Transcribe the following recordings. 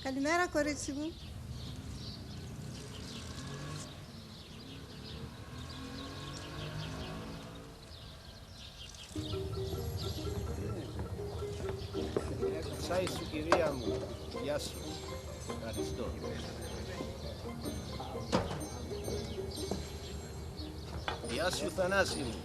Καλημέρα, κορίτσι μου. Τσάι σου, κυρία μου. Γεια σου. Ευχαριστώ. Γεια σου, Θανάση μου.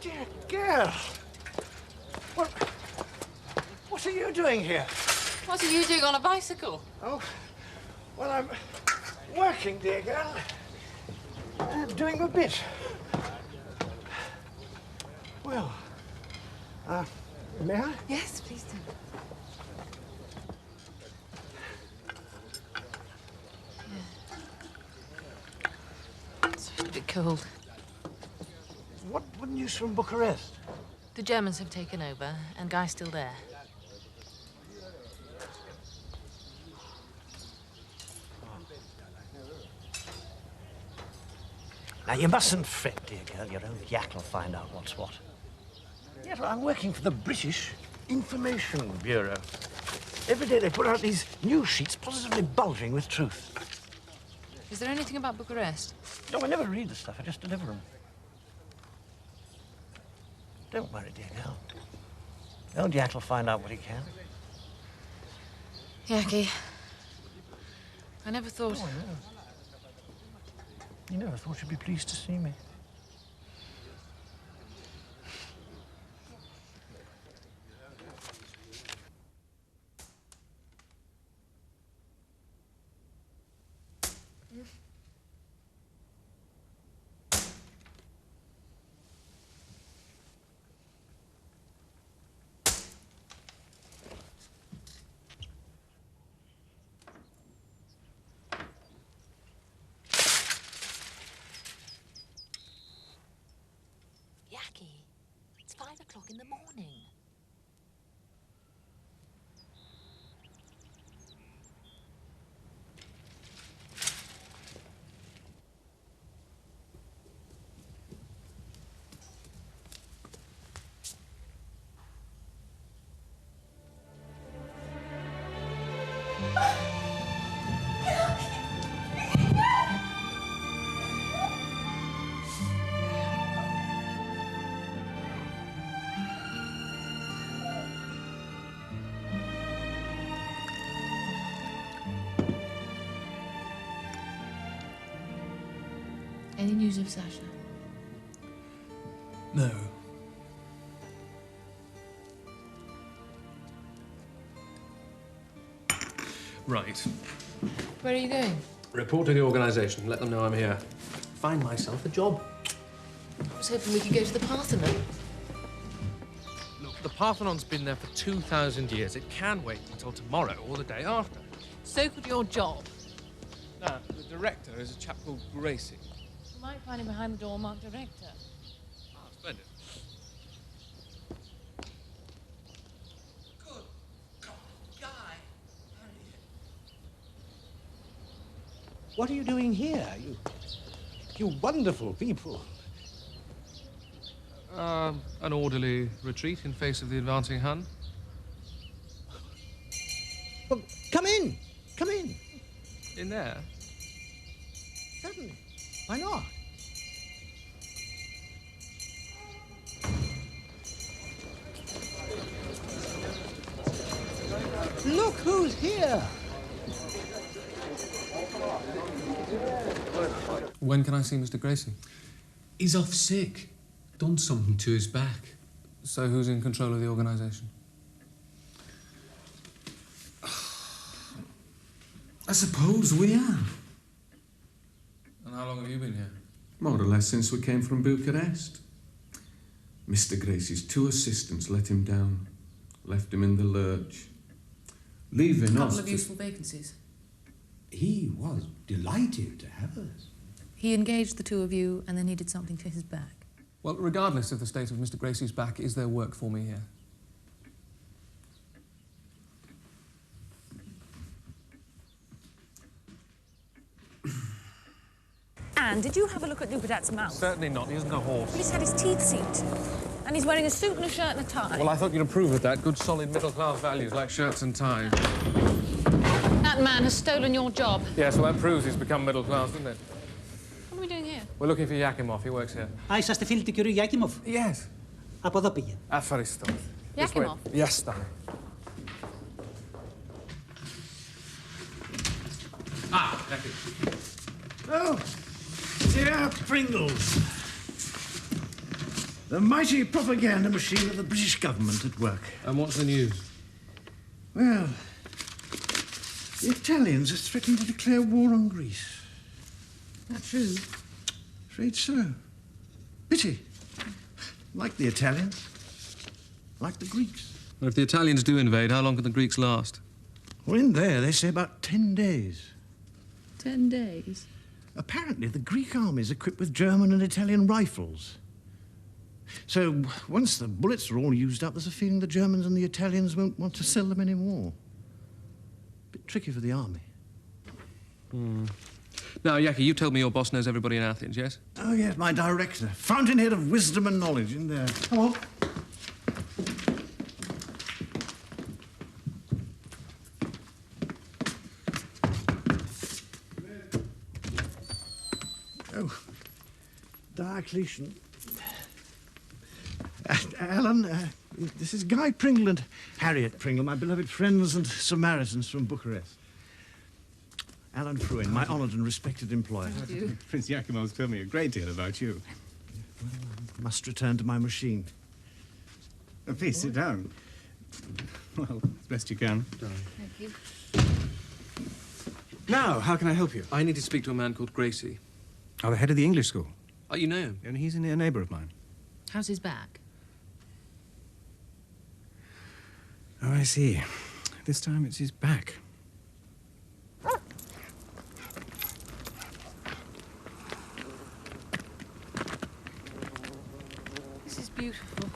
Dear girl, what are you doing here? What are you doing on a bicycle? Oh, well, I'm working, dear girl. Doing a bit. Well, may I? Yes, please do. It's a bit cold. What news from Bucharest? The Germans have taken over, and Guy's still there. Now, you mustn't fret, dear girl. Your old yak will find out what's what. Yes, well, I'm working for the British Information Bureau. Every day they put out these news sheets positively bulging with truth. Is there anything about Bucharest? No, I never read the stuff. I just deliver them. Don't worry, dear girl. The old yak will find out what he can. Yaki, I never thought... Oh, I know. You never thought you'd be pleased to see me. Yaki, it's 5 o'clock in the morning. Any news of Sasha? No. Right. Where are you going? Report to the organisation. Let them know I'm here. Find myself a job. I was hoping we could go to the Parthenon. Look, the Parthenon's been there for 2,000 years. It can wait until tomorrow or the day after. So could your job. Now, the director is a chap called Gracie. You might find him behind the door marked director. Ah, splendid. Good God, Guy! What are you doing here? You wonderful people. An orderly retreat in face of the advancing Hun. Well, come in. Come in. In there? Certainly. Why not? Look who's here. When can I see Mr. Gracie? He's off sick. Done something to his back. So who's in control of the organisation? I suppose we are. And how long have you been here? More or less since we came from Bucharest. Mr. Gracie's 2 assistants let him down. Left him in the lurch. Leaving us... A couple of useful vacancies. He was delighted to have us. He engaged the 2 of you and then needed something for his back. Well, regardless of the state of Mr. Gracie's back, is there work for me here? man, did you have a look at Dubedat's mouth? Certainly not. He isn't a horse. Well, he's had his teeth seen to. And he's wearing a suit and a shirt and a tie. Well, I thought you'd approve of that. Good, solid middle-class values like shirts and ties. That man has stolen your job. Yes, well, that proves he's become middle-class, doesn't it? What are we doing here? We're looking for Yakimov. He works here. Α, είσαστε φίλοι του κυρίου Γιάκιμοφ. Yes. Από εδώ πήγε. Ευχαριστώ. Yakimov? Yes, darling. Thank you. Oh, dear Pringles. The mighty propaganda machine of the British government at work. And what's the news? Well, the Italians are threatening to declare war on Greece. Not true. Afraid so. Pity. Like the Italians. Like the Greeks. Well, if the Italians do invade, how long can the Greeks last? Well, in there, they say about 10 days. 10 days? Apparently, the Greek army is equipped with German and Italian rifles. So, once the bullets are all used up, there's a feeling the Germans and the Italians won't want to sell them anymore. Bit tricky for the army. Now, Yaki, you told me your boss knows everybody in Athens, yes? Oh, yes, my director. Fountainhead of wisdom and knowledge in there. Come on. Oh, Diocletian. Alan, this is Guy Pringle and Harriet Pringle, my beloved friends and Samaritans from Bucharest. Alan Fruin, my honoured and respected employer. Prince Yakimov's told me a great deal about you. Must return to my machine. Please sit down. Well, as best you can. Thank you. Now, how can I help you? I need to speak to a man called Gracie. Oh, the head of the English school. Oh, you know him? And he's a near neighbour of mine. How's his back? Oh, I see. This time it's his back. This is beautiful.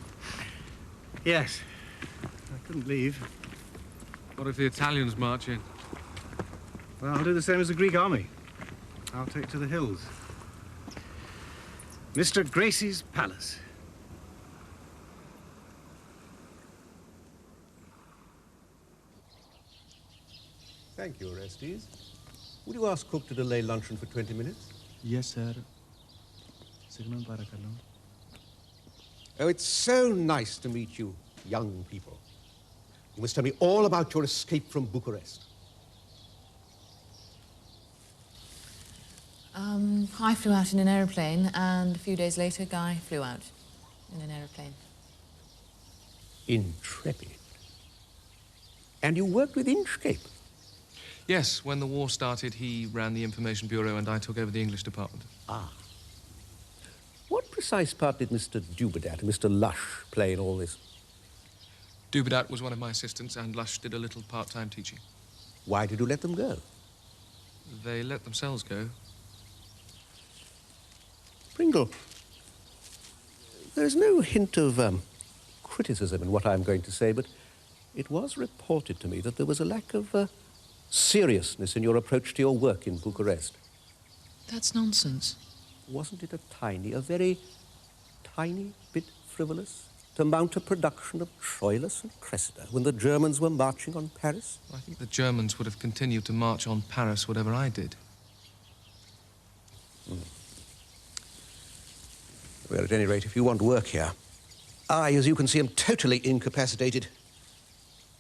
Yes. I couldn't leave. What if the Italians march in? Well, I'll do the same as the Greek army. I'll take to the hills. Mr. Gracie's palace. Thank you, Orestes. Would you ask cook to delay luncheon for 20 minutes? Yes, sir. Signon parakalo. Oh, it's so nice to meet you, young people. You must tell me all about your escape from Bucharest. I flew out in an aeroplane, and a few days later, Guy flew out in an aeroplane. Intrepid. And you worked with Inchcape? Yes, when the war started, he ran the Information Bureau and I took over the English department. Ah. What precise part did Mr. Dubedat and Mr. Lush play in all this? Dubedat was one of my assistants and Lush did a little part-time teaching. Why did you let them go? They let themselves go. Pringle, there's no hint of criticism in what I'm going to say, but it was reported to me that there was a lack of seriousness in your approach to your work in Bucharest. That's nonsense. Wasn't it a very tiny bit frivolous to mount a production of Troilus and Cressida when the Germans were marching on Paris? I think the Germans would have continued to march on Paris whatever I did. Well, at any rate, if you want work here, I, as you can see, am totally incapacitated.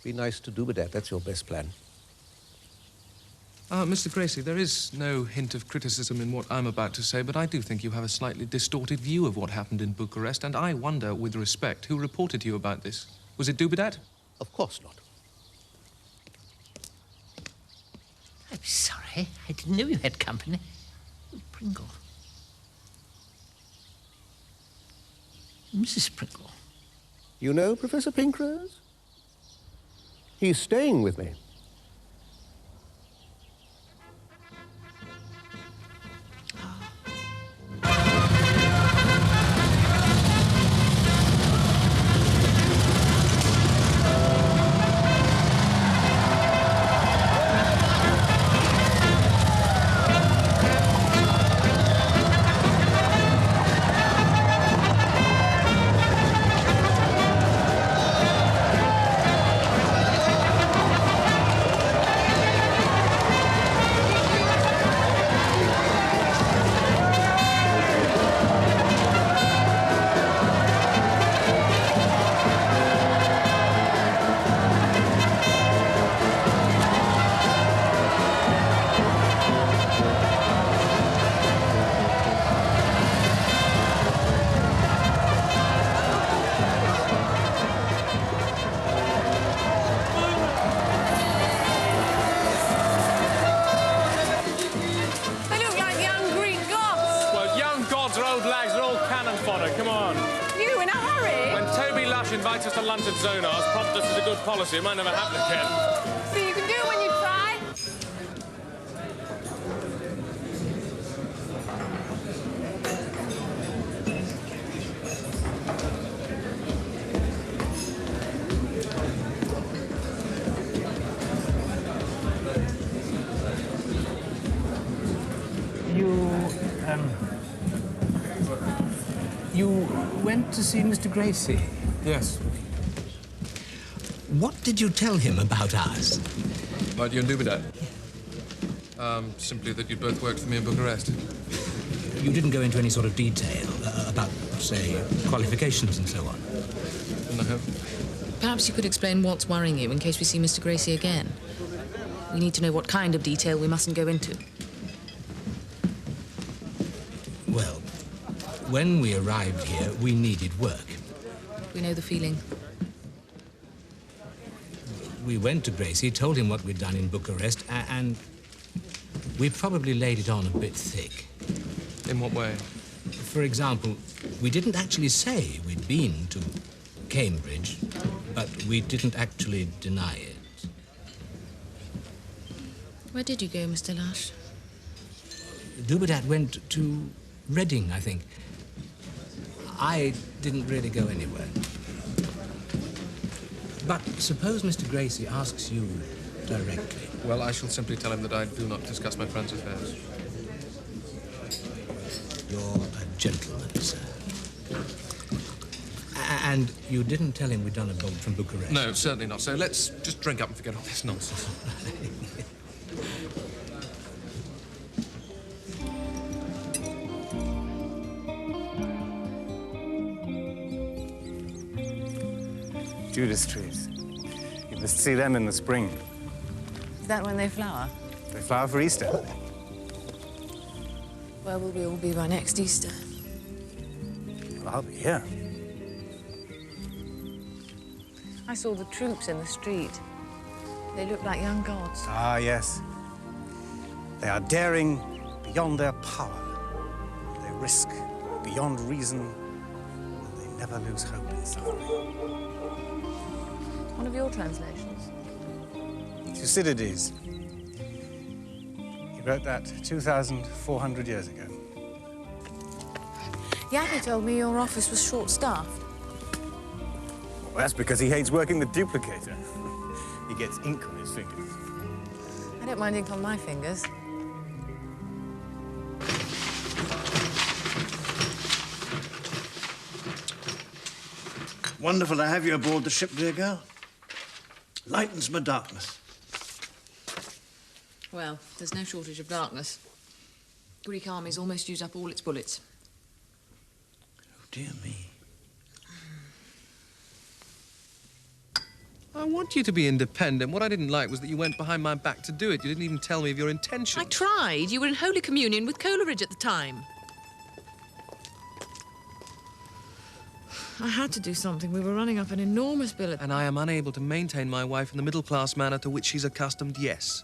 Be nice to Dubedat, that's your best plan. Mr. Gracie, there is no hint of criticism in what I'm about to say, but I do think you have a slightly distorted view of what happened in Bucharest, and I wonder, with respect, who reported to you about this? Was it Dubedat? Of course not. I'm sorry. I didn't know you had company. Pringle. Mrs. Pringle. You know Professor Pinkrose? He's staying with me. Sasha invites us to lunch at Zonar's, prompted us as a good policy. It might never happen again. See, you can do it when you try. You went to see Mr. Gracie? Yes. What did you tell him about us? About you and Dubedat? Simply that you both worked for me in Bucharest. You didn't go into any sort of detail about, say, qualifications and so on? No. Perhaps you could explain what's worrying you in case we see Mr. Gracie again. We need to know what kind of detail we mustn't go into. Well, when we arrived here, we needed work. We know the feeling. We went to Gracie, told him what we'd done in Bucharest, and we probably laid it on a bit thick. In what way? For example, we didn't actually say we'd been to Cambridge, but we didn't actually deny it. Where did you go, Mr. Lush? Dubedat went to Reading, I think. I didn't really go anywhere. But suppose Mr. Gracie asks you directly. Well, I shall simply tell him that I do not discuss my friend's affairs. You're a gentleman, sir. And you didn't tell him we'd done a bolt from Bucharest? No, certainly not. So let's just drink up and forget all this nonsense. Judas trees. You must see them in the spring. Is that when they flower? They flower for Easter. Where will we all be by next Easter? Well, I'll be here. I saw the troops in the street. They look like young gods. Ah, yes. They are daring beyond their power. They risk beyond reason, and they never lose hope in suffering. One of your translations? Thucydides. He wrote that 2,400 years ago. Yaki told me your office was short-staffed. Well, that's because he hates working with duplicator. He gets ink on his fingers. I don't mind ink on my fingers. Wonderful to have you aboard the ship, dear girl. Lightens my darkness. Well, there's no shortage of darkness. Greek army's almost used up all its bullets. Oh, dear me. I want you to be independent. What I didn't like was that you went behind my back to do it. You didn't even tell me of your intentions. I tried. You were in Holy Communion with Coleridge at the time. I had to do something. We were running up an enormous bill. And I am unable to maintain my wife in the middle-class manner to which she's accustomed, yes.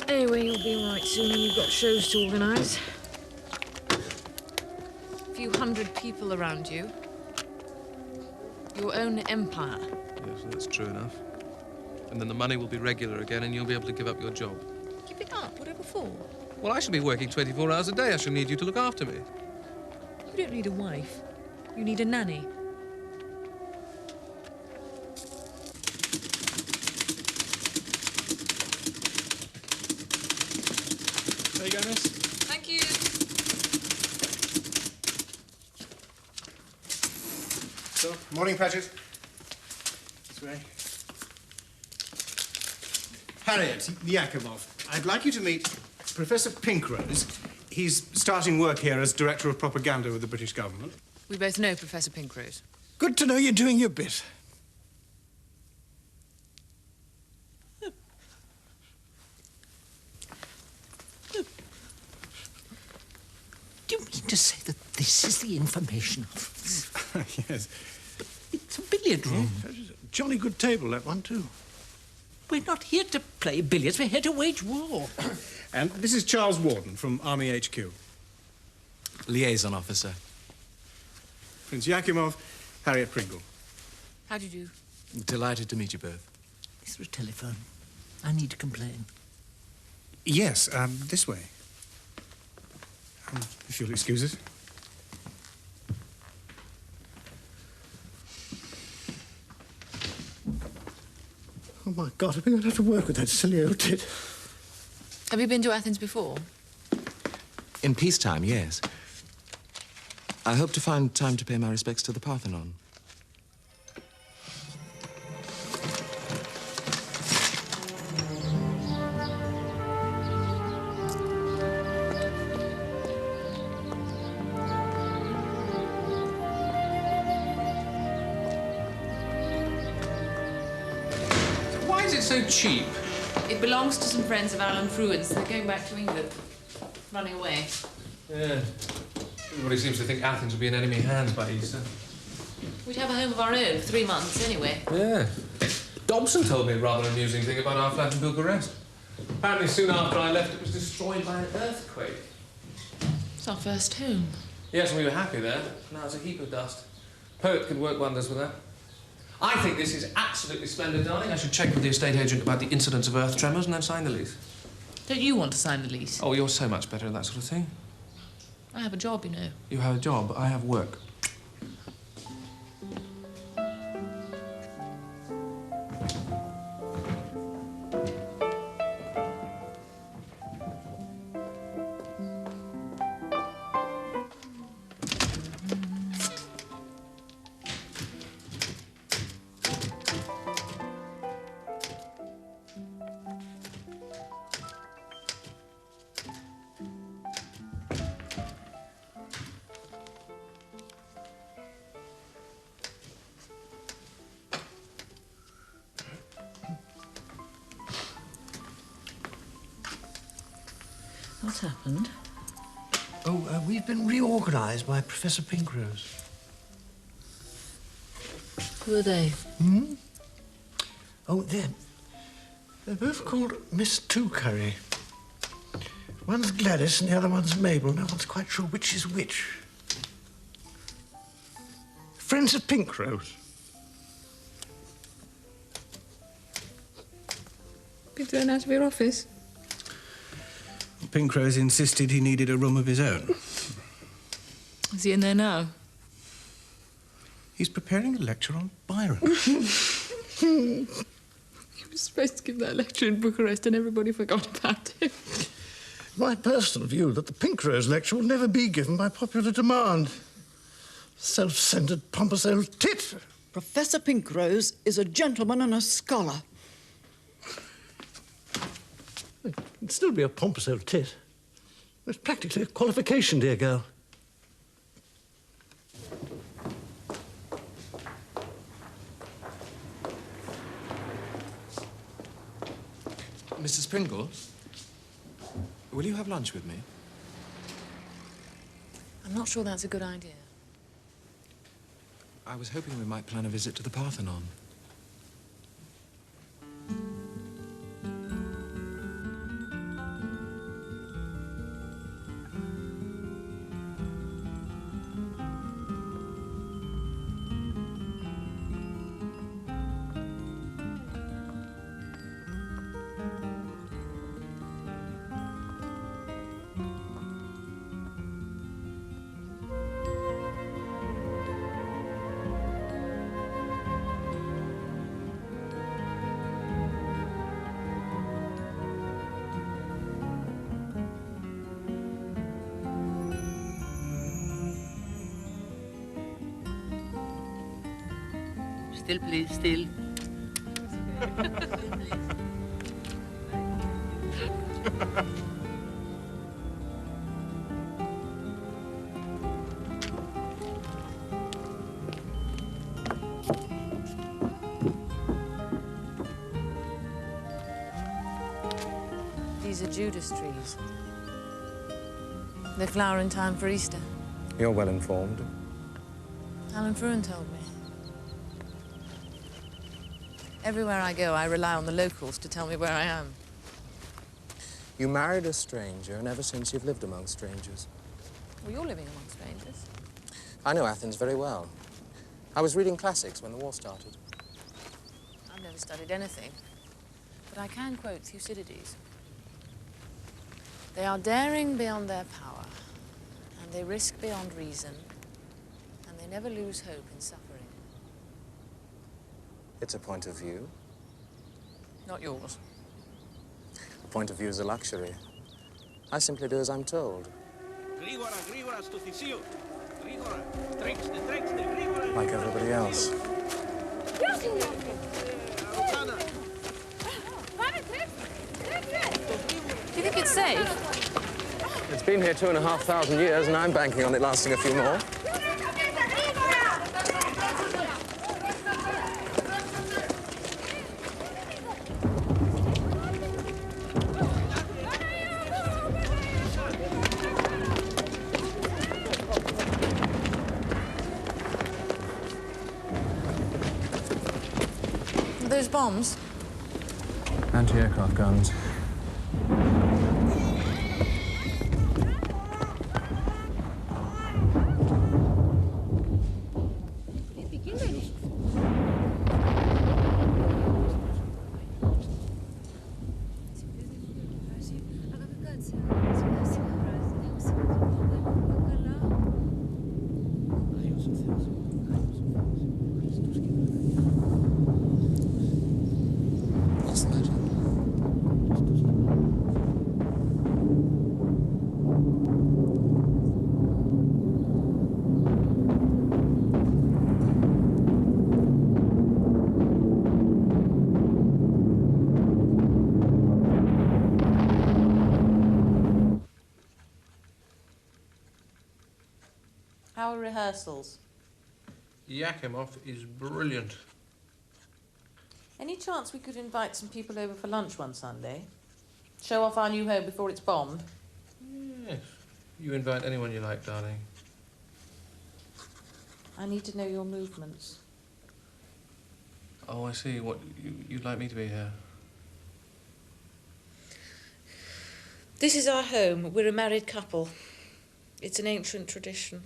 Anyway, you'll be all right soon and you've got shows to organise. A few hundred people around you. Your own empire. Yes, that's true enough. And then the money will be regular again and you'll be able to give up your job. Keep it up, whatever for. Well, I shall be working 24 hours a day. I shall need you to look after me. You don't need a wife. You need a nanny. There you go, miss. Thank you. So, morning, Patrick. This way. Harriet Yakimov, I'd like you to meet Professor Pinkrose. He's starting work here as Director of Propaganda with the British government. We both know Professor Pinkrose. Good to know you're doing your bit. Do you mean to say that this is the information office? Yes. It's a billiard room. Jolly good table, that one, too. We're not here to play billiards, we're here to wage war. And this is Charles Warden from Army HQ. Liaison officer. Prince Yakimov, Harriet Pringle. How do you do? Delighted to meet you both. Is there a telephone? I need to complain. Yes, this way. If you'll excuse us. Oh, my God, are we going to have to work with that silly old tit? Have you been to Athens before? In peacetime, yes. I hope to find time to pay my respects to the Parthenon. Why is it so cheap? It belongs to some friends of Alan Fruin's. They're going back to England. Running away. Yeah. Everybody seems to think Athens will be in enemy hands by Easter. We'd have a home of our own for 3 months anyway. Yeah. Thompson told me a rather amusing thing about our flat in Bucharest. Apparently soon after I left, it was destroyed by an earthquake. It's our first home. Yes, and we were happy there. Now it's a heap of dust. Poet could work wonders with that. I think this is absolutely splendid, darling. I should check with the estate agent about the incidence of earth tremors and then sign the lease. Don't you want to sign the lease? Oh, you're so much better at that sort of thing. I have a job, you know. You have a job, I have work. What's happened? Oh, we've been reorganised by Professor Pinkrose. Who are they? Hmm? Oh, they're both called Miss Two-Curry. One's Gladys and the other one's Mabel. No one's quite sure which is which. Friends of Pinkrose. Been thrown out of your office? Pinkrose insisted he needed a room of his own. Is he in there now? He's preparing a lecture on Byron. You were supposed to give that lecture in Bucharest and everybody forgot about it. My personal view that the Pinkrose lecture will never be given by popular demand. Self-centred, pompous old tit. Professor Pinkrose is a gentleman and a scholar. It'd still be a pompous old tit. It's practically a qualification, dear girl. Mrs. Pringles, will you have lunch with me? I'm not sure that's a good idea. I was hoping we might plan a visit to the Parthenon. Still, please, still. These are Judas trees. They flower in time for Easter. You're well informed. Alan Fruin told me. Everywhere I go, I rely on the locals to tell me where I am. You married a stranger, and ever since you've lived among strangers. Well, you're living among strangers. I know Athens very well. I was reading classics when the war started. I've never studied anything, but I can quote Thucydides. They are daring beyond their power, and they risk beyond reason, and they never lose hope in suffering. It's a point of view. Not yours. A point of view is a luxury. I simply do as I'm told. Like everybody else. Do you think it's safe? It's been here 2,500 years, and I'm banking on it lasting a few more. Are those bombs? Anti-aircraft guns. What's the matter? How are rehearsals? Yakimov is brilliant. Any chance we could invite some people over for lunch one Sunday? Show off our new home before it's bombed? Yes. You invite anyone you like, darling. I need to know your movements. Oh, I see. What, you'd like me to be here? This is our home. We're a married couple. It's an ancient tradition.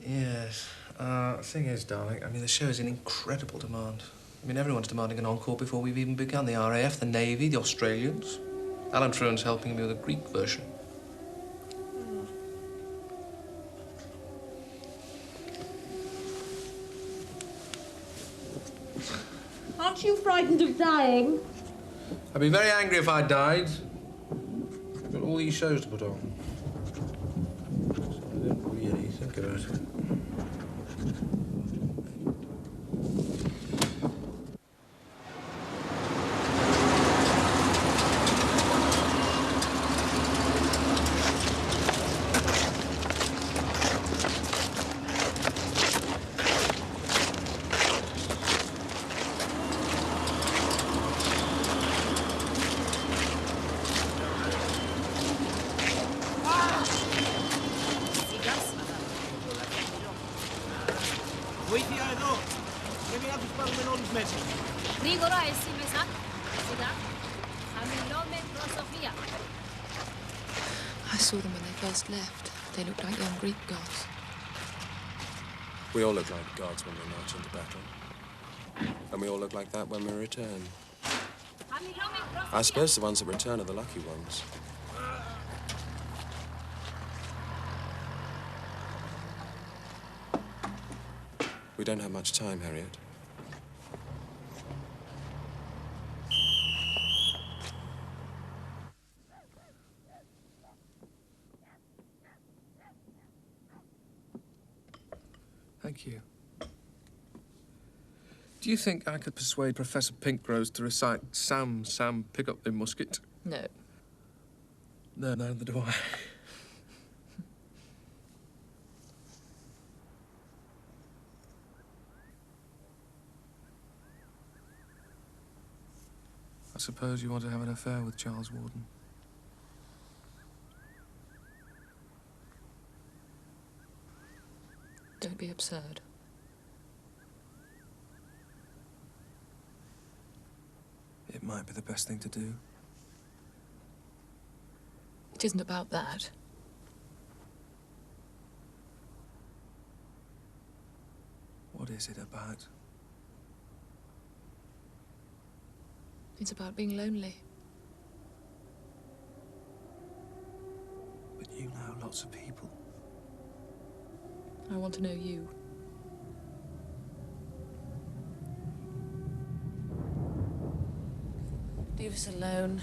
Yes. Thing is, darling, I mean, the show is in incredible demand. I mean, everyone's demanding an encore before we've even begun. The RAF, the Navy, the Australians. Alan Truan's helping me with a Greek version. Aren't you frightened of dying? I'd be very angry if I died. I've got all these shows to put on. So I didn't really think about it. I saw them when they first left. They looked like young Greek gods. We all look like gods when we march into battle. And we all look like that when we return. I suppose the ones that return are the lucky ones. We don't have much time, Harriet. Thank you. Do you think I could persuade Professor Pinkrose to recite Sam, Sam, pick up the musket? No. No, neither do I. I suppose you want to have an affair with Charles Warden. Don't be absurd. might be the best thing to do. It isn't about that. What is it about? It's about being lonely. But you know lots of people. I want to know you. Leave us alone.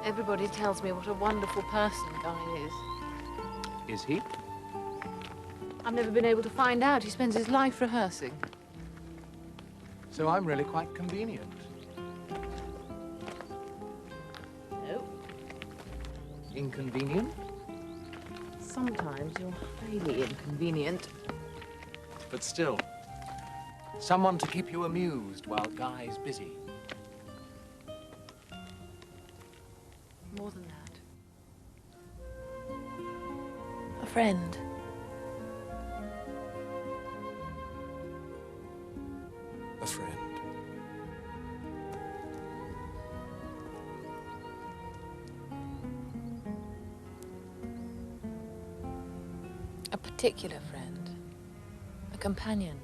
Everybody tells me what a wonderful person Guy is. Is he? I've never been able to find out. He spends his life rehearsing. So I'm really quite convenient. No. Inconvenient? Sometimes you're highly inconvenient. But still, someone to keep you amused while Guy's busy. More than that. A friend. A friend. A particular friend. A companion.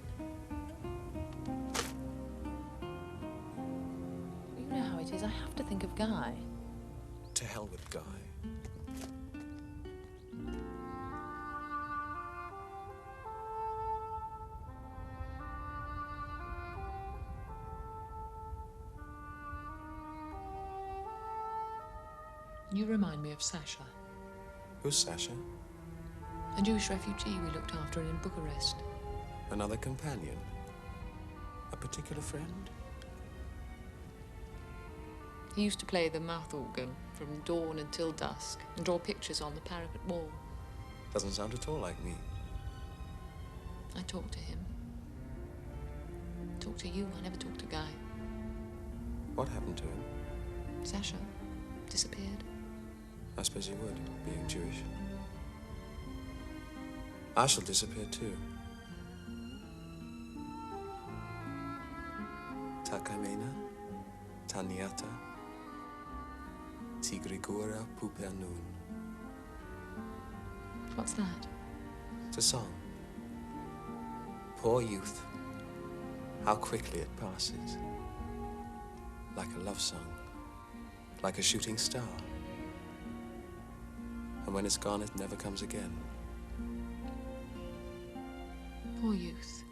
You know how it is. I have to think of Guy. To hell with Guy. You remind me of Sasha, Who's Sasha? a Jewish refugee we looked after in Bucharest. Another companion? A particular friend? He used to play the mouth organ from dawn until dusk and draw pictures on the parapet wall. Doesn't sound at all like me. I talked to him. Talked to you. I never talked to Guy. What happened to him? Sasha disappeared. I suppose he would, being Jewish. I shall disappear too. Takamena, Taniata, Tigrigura Pupanun. What's that? It's a song. Poor youth, how quickly it passes. Like a love song, like a shooting star. And when it's gone, it never comes again. Poor youth.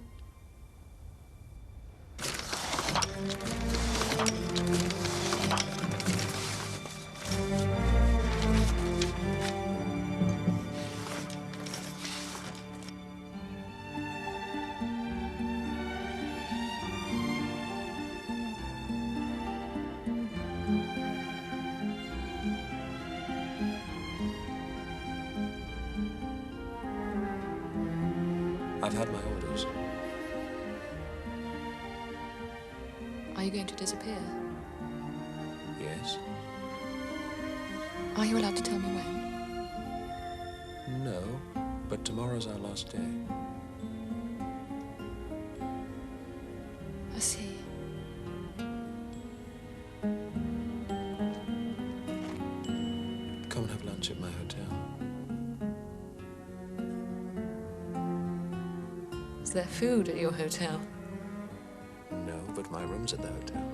I've had my orders. Are you going to disappear? Yes? Are you allowed to tell me when? No, but tomorrow's our last day. I see. Come and have lunch at my hotel. Is there food at your hotel? No, but my room's at the hotel.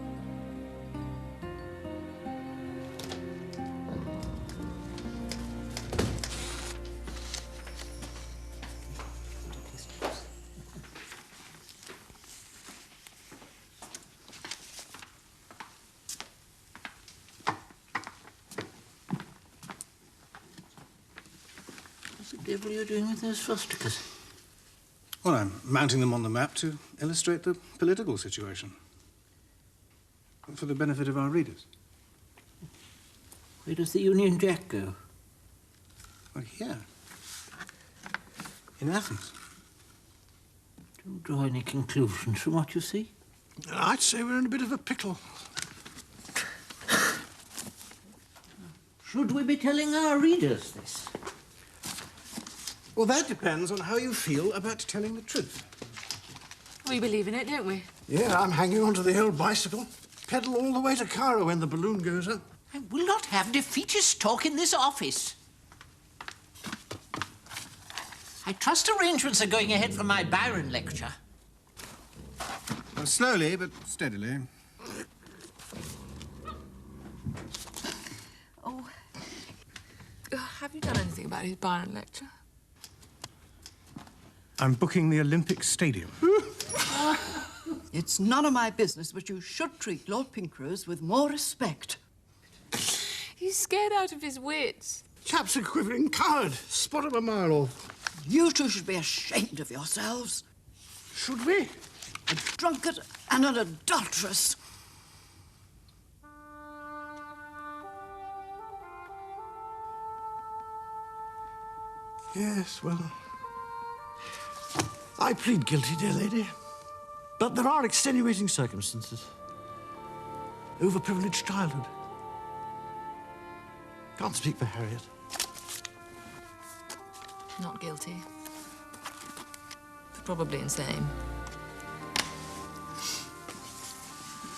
What the devil are you doing with those swastikas? Well, I'm mounting them on the map to illustrate the political situation. For the benefit of our readers. Where does the Union Jack go? Well, here. In Athens. Don't draw any conclusions from what you see. I'd say we're in a bit of a pickle. Should we be telling our readers this? Well, that depends on how you feel about telling the truth. We believe in it, don't we? Yeah, I'm hanging onto the old bicycle. Pedal all the way to Cairo when the balloon goes up. I will not have defeatist talk in this office. I trust arrangements are going ahead for my Byron lecture. Well, slowly, but steadily. Oh. Have you done anything about his Byron lecture? I'm booking the Olympic Stadium. It's none of my business, but you should treat Lord Pinkrose with more respect. He's scared out of his wits. Chap's a quivering coward. Spot him a mile off. You two should be ashamed of yourselves. Should we? A drunkard and an adulteress. Yes, well, I plead guilty, dear lady. But there are extenuating circumstances. Overprivileged childhood. Can't speak for Harriet. Not guilty. Probably insane.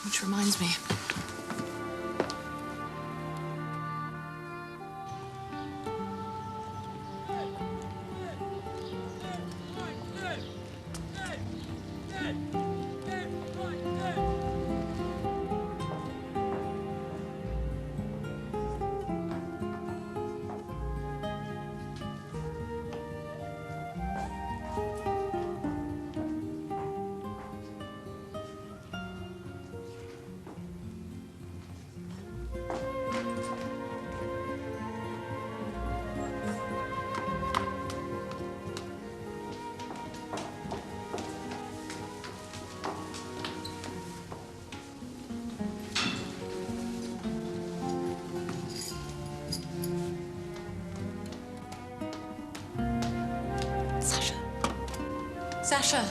Which reminds me. Sasha.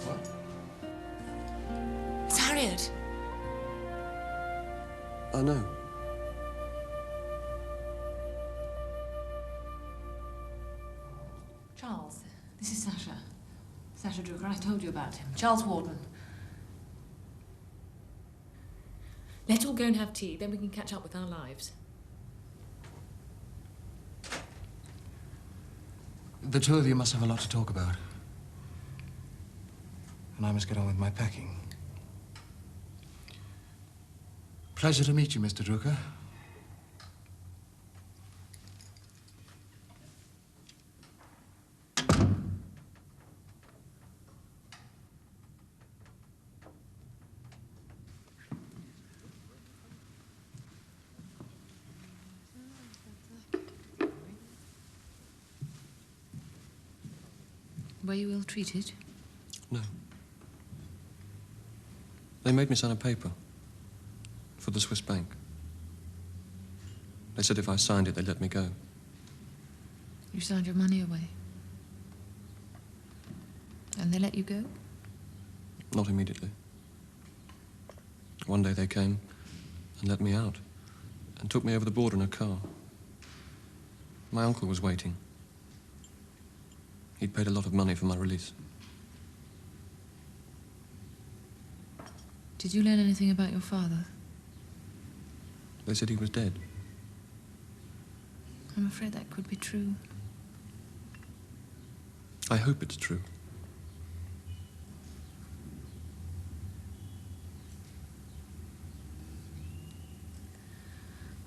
What? It's Harriet. Oh, no. Charles, this is Sasha. Sasha Drucker, I told you about him. Charles Warden. Let's all go and have tea, then we can catch up with our lives. The two of you must have a lot to talk about. And I must get on with my packing. Pleasure to meet you, Mr. Drucker. Were you ill-treated? No. They made me sign a paper for the Swiss bank. They said if I signed it, they'd let me go. You signed your money away. And they let you go? Not immediately. One day they came and let me out and took me over the border in a car. My uncle was waiting. He'd paid a lot of money for my release. Did you learn anything about your father? They said he was dead. I'm afraid that could be true. I hope it's true.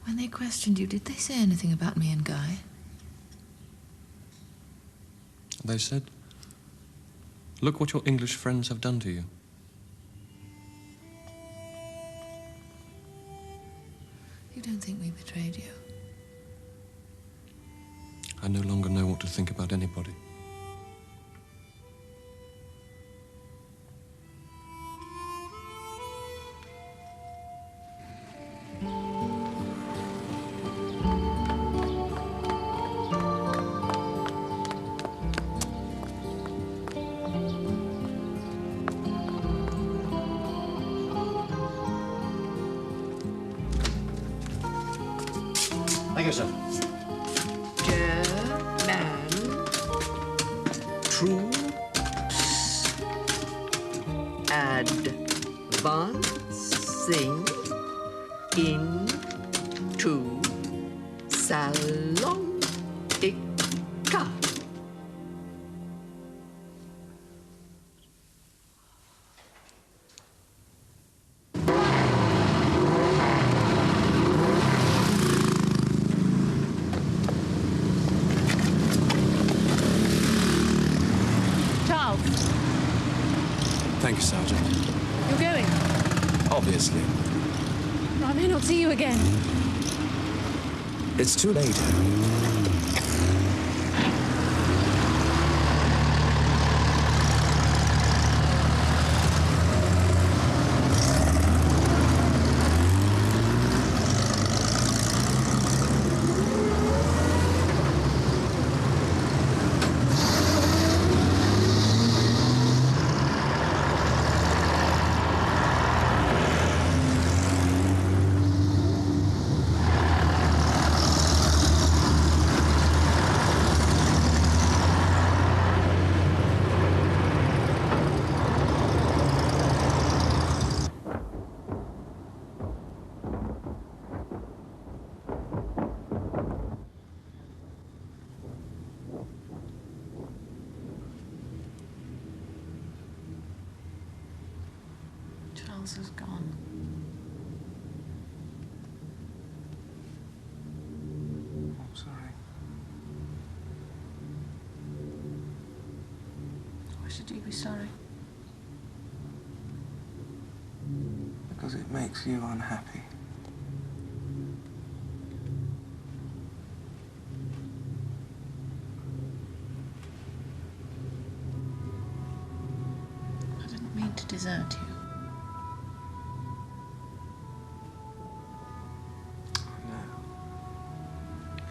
When they questioned you, did they say anything about me and Guy? They said, look what your English friends have done to you. You don't think we betrayed you? I no longer know what to think about anybody. Thank you, sir. German. advancing into Salonica. Thank you, Sergeant. You're going? Obviously. I may not see you again. It's too late. Charles is gone. I'm sorry. Why should you be sorry? Because it makes you unhappy. I didn't mean to desert you.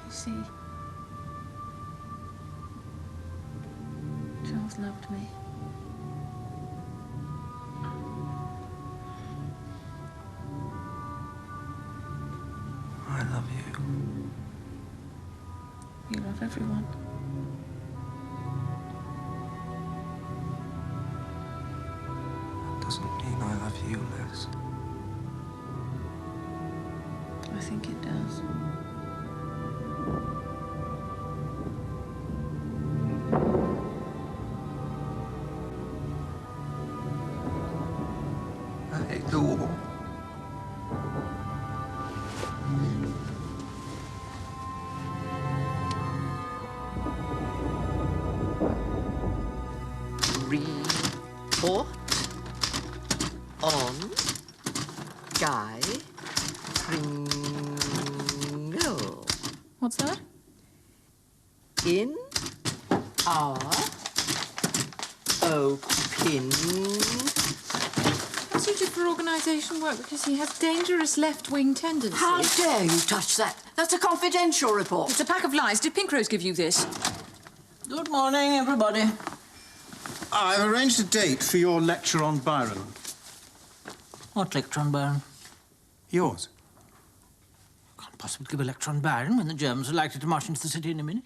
You see, Charles loved me. I love you. You love everyone. That doesn't mean I love you less. I think it does. I hate the war. Report on Guy Pringle. What's that? In our opinion. Suited for organisation work because he has dangerous left-wing tendencies. How dare you touch that? That's a confidential report. It's a pack of lies. Did Pink Rose give you this? Good morning, everybody. I've arranged a date for your lecture on Byron. What lecture on Byron? Yours. Can't possibly give a lecture on Byron when the Germans are likely to march into the city in a minute.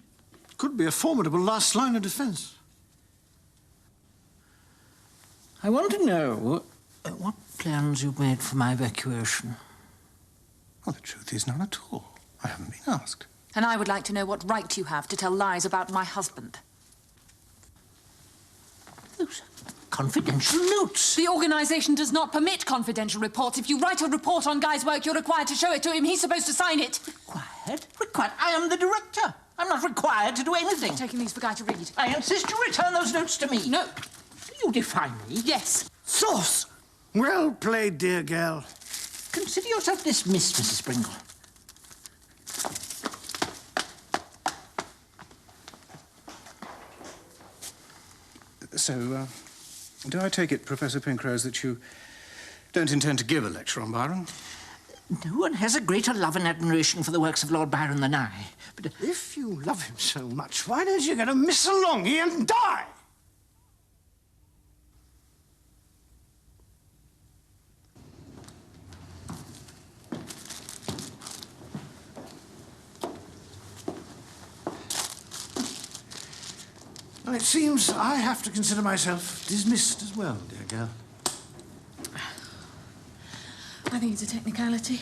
Could be a formidable last line of defence. I want to know what plans you've made for my evacuation. Well, the truth is none at all. I haven't been asked. And I would like to know what right you have to tell lies about my husband. Those confidential notes. The organisation does not permit confidential reports. If you write a report on Guy's work, you're required to show it to him. He's supposed to sign it. Required? Required? I am the director. I'm not required to do anything. I'm taking these for Guy to read. I insist you return those notes to me. No. You defy me? Yes. Sauce! Well played, dear girl. Consider yourself dismissed, Mrs. Pringle. So, do I take it, Professor Pinkrose, that you don't intend to give a lecture on Byron? No one has a greater love and admiration for the works of Lord Byron than I. But if you love him so much, why don't you get a missalongi and die? Well, it seems I have to consider myself dismissed as well, dear girl. I think it's a technicality.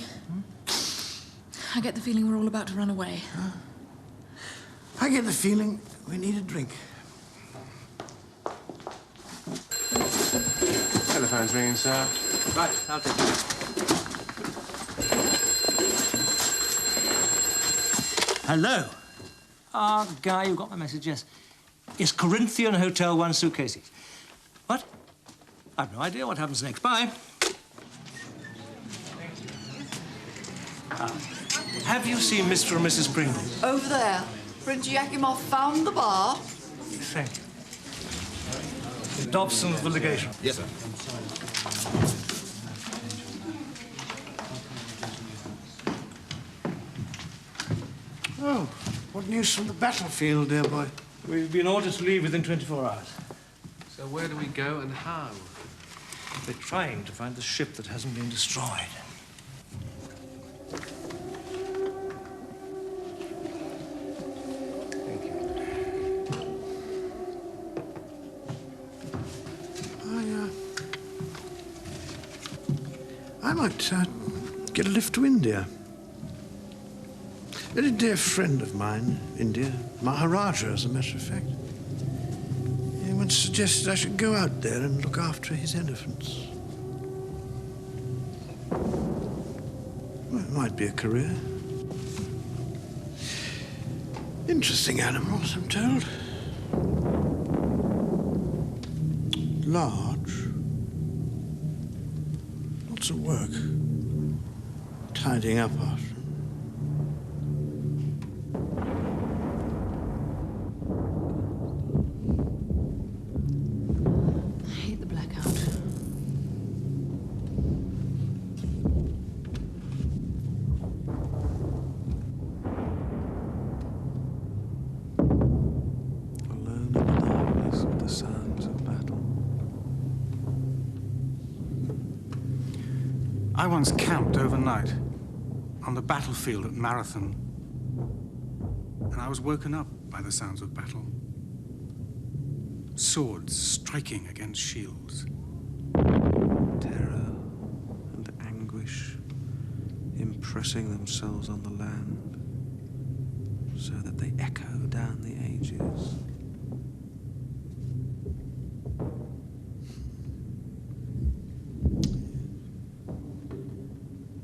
I get the feeling we're all about to run away. I get the feeling we need a drink. Telephone's ringing, sir. Right, I'll take it. Hello. Guy, you got my message, yes. It's Corinthian Hotel, 1 suitcases. What? I've no idea what happens next. Bye. Have you seen Mr. and Mrs. Pringles? Over there. Prince Yakimov found the bar. Thank you. Thompson's the legation. Yes, sir. Oh, what news from the battlefield, dear boy? We've been ordered to leave within 24 hours. So where do we go and how? We're trying to find the ship that hasn't been destroyed. I might get a lift to India. A very dear friend of mine, India, Maharaja, as a matter of fact. He once suggested I should go out there and look after his elephants. Well, it might be a career. Interesting animals, I'm told. Large. Lots of work. Tidying up after. I hate the blackout. Alone in the darkness with the sounds of battle. I once camped overnight on the battlefield at Marathon, and I was woken up by the sounds of battle. Swords striking against shields. Terror and anguish impressing themselves on the land so that they echo down the ages.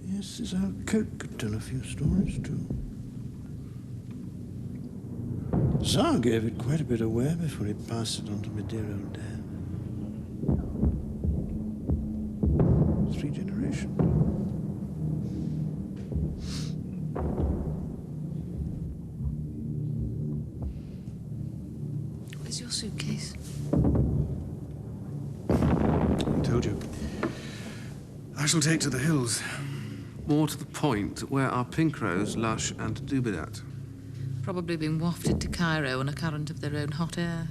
Yes, his old coat could tell a few stories, too. Tsar gave it quite a bit away before he passed it on to my dear old dad. 3 generations. Where's your suitcase? I told you. I shall take to the hills. More to the point, where are Pinkros, Lush, and Dubedat? Probably been wafted to Cairo on a current of their own hot air.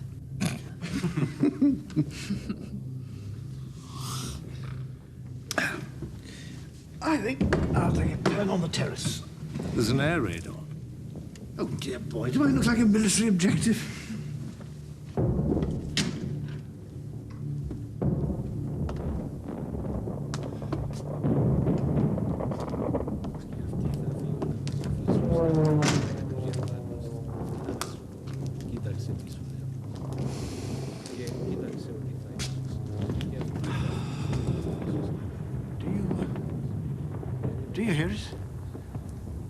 I think I'll take a turn on the terrace. There's an air raid on. Oh, dear boy, do I look like a military objective? Do you hear it?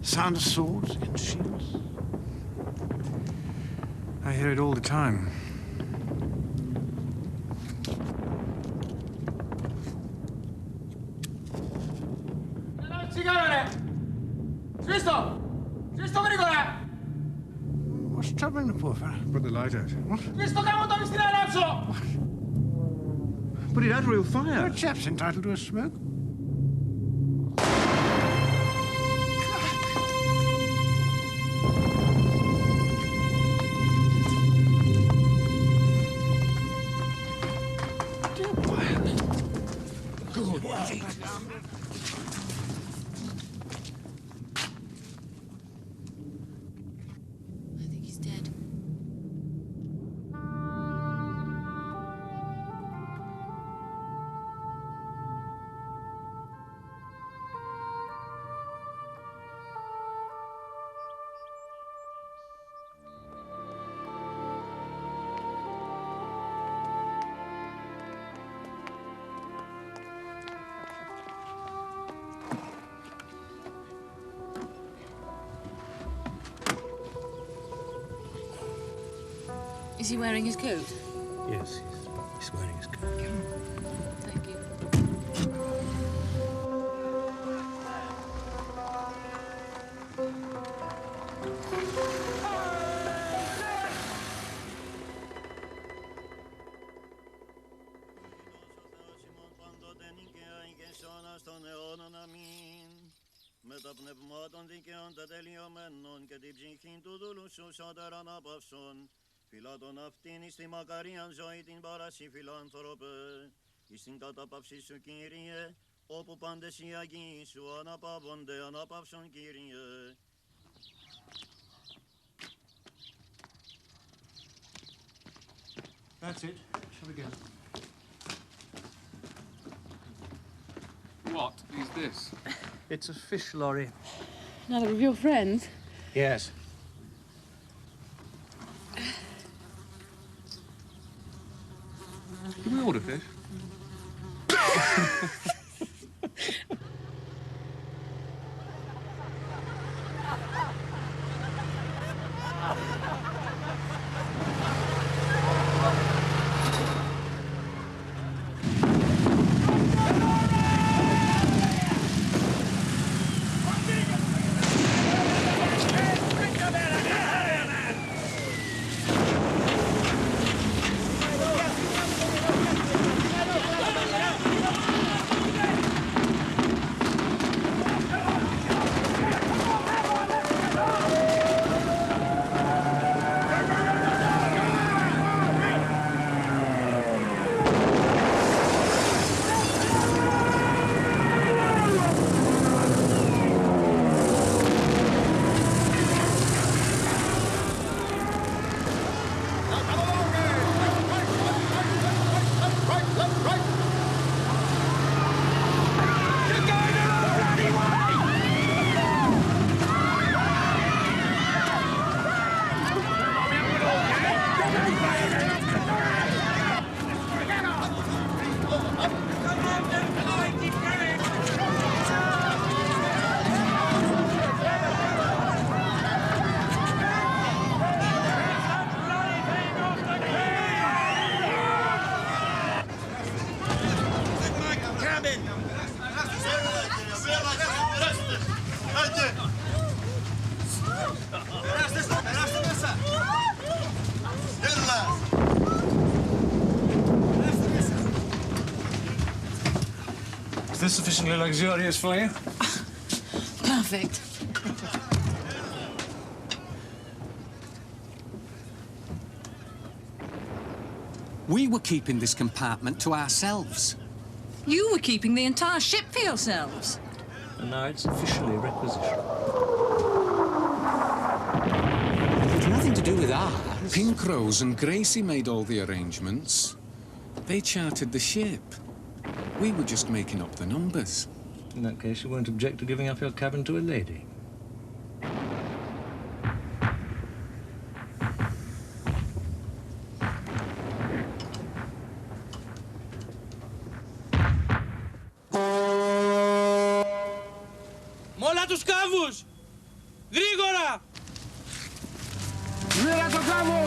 Sound of swords against shields. I hear it all the time. What's troubling the poor fellow? Put the light out. What? Put it out or he'll fire. Your chap's entitled to a smoke. I think he's dead. Is he wearing his coat? Yes, he's wearing his coat. Thank you. Με τα πνευμάτων δικαίων τα τελειωμένων και την ψυχήν του δούλου σου σώτερ ανάπαυσον. Φυλάτων αυτήν εις τη μακαρίαν ζωή την παρασύ φιλάνθρωπε. Εις την κατάπαυση σου Κύριε, όπου πάντες οι Αγίοι σου αναπαύονται, ανάπαυσον Κύριε. That's it. Shall we go? What is this? It's a fish lorry. Another of your friends? Yes. Can we order fish? Is this sufficiently luxurious for you? Perfect. We were keeping this compartment to ourselves. You were keeping the entire ship for yourselves. And now it's officially requisitioned. It's nothing to do with ours. Pringles and Gracie made all the arrangements. They chartered the ship. We were just making up the numbers. In that case, you won't object to giving up your cabin to a lady. Μόλα τους κάβους! Γρήγορα! Σμύρα το κάβο!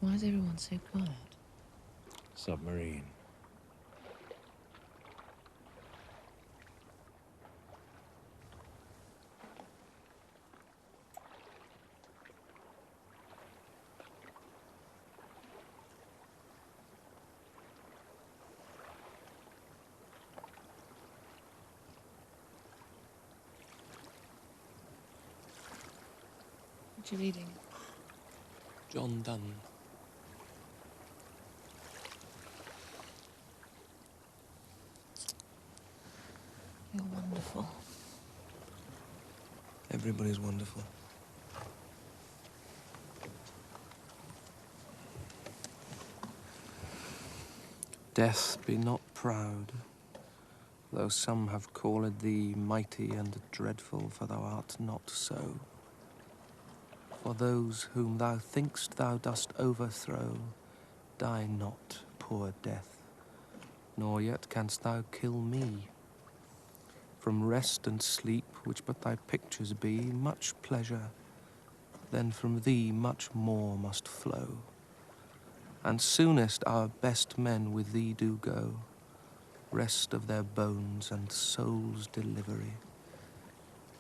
Why is everyone so quiet? Submarine. What are you reading? John Donne. You're wonderful. Everybody's wonderful. Death, be not proud, though some have called thee mighty and dreadful, for thou art not so. For those whom thou think'st thou dost overthrow, die not, poor death, nor yet canst thou kill me. From rest and sleep, which but thy pictures be, much pleasure, then from thee much more must flow. And soonest our best men with thee do go, rest of their bones and soul's delivery.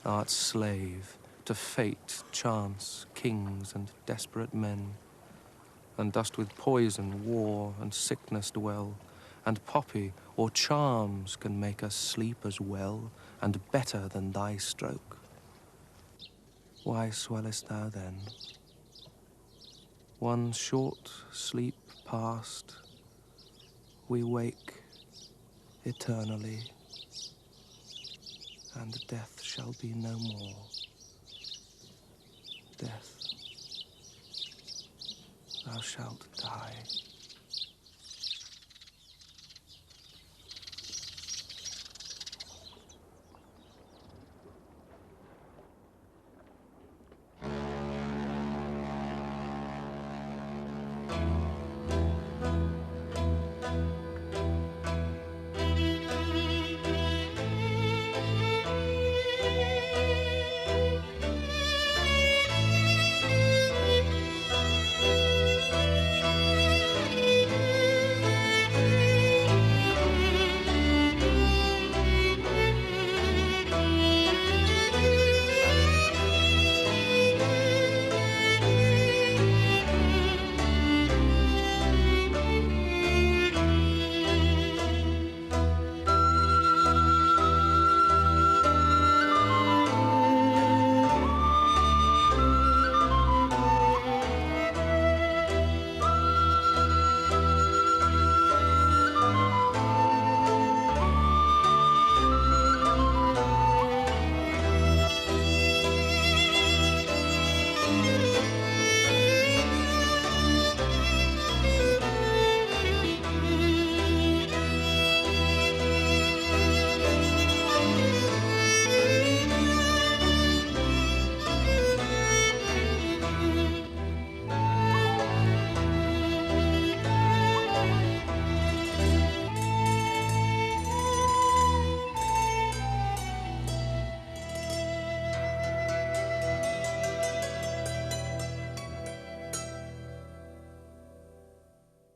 Art slave to fate, chance, kings, and desperate men, and dost with poison, war, and sickness dwell, and poppy or charms can make us sleep as well and better than thy stroke. Why swellest thou then? One short sleep past, we wake eternally, and death shall be no more. Death, thou shalt die.